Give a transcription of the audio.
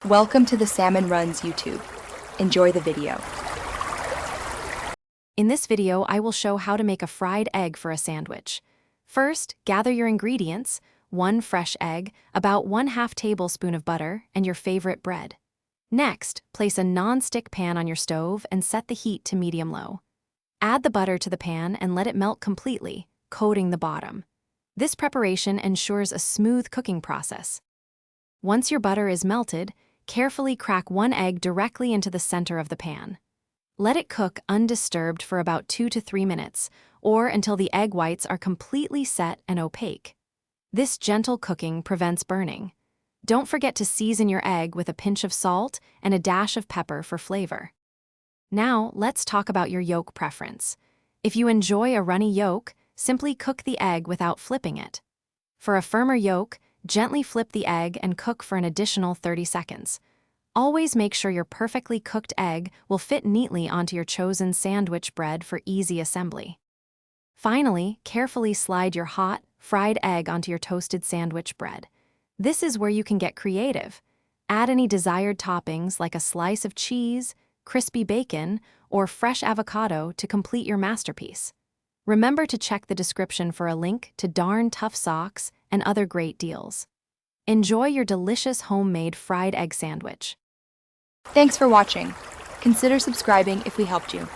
Welcome to the Salmon Runs YouTube. Enjoy the video. In this video, I will show how to make a fried egg for a sandwich. First, gather your ingredients: 1 fresh egg, about 1/2 tablespoon of butter, and your favorite bread. Next, place a non-stick pan on your stove and set the heat to medium-low. Add the butter to the pan and let it melt completely, coating the bottom. This preparation ensures a smooth cooking process. Once your butter is melted, carefully crack 1 egg directly into the center of the pan. Let it cook undisturbed for about 2 to 3 minutes, or until the egg whites are completely set and opaque. This gentle cooking prevents burning. Don't forget to season your egg with a pinch of salt and a dash of pepper for flavor. Now, let's talk about your yolk preference. If you enjoy a runny yolk, simply cook the egg without flipping it. For a firmer yolk, gently flip the egg and cook for an additional 30 seconds. Always make sure your perfectly cooked egg will fit neatly onto your chosen sandwich bread for easy assembly. Finally, carefully slide your hot, fried egg onto your toasted sandwich bread. This is where you can get creative. Add any desired toppings like a slice of cheese, crispy bacon, or fresh avocado to complete your masterpiece. Remember to check the description for a link to Darn Tough Socks and other great deals. Enjoy your delicious homemade fried egg sandwich. Thanks for watching. Consider subscribing if we helped you.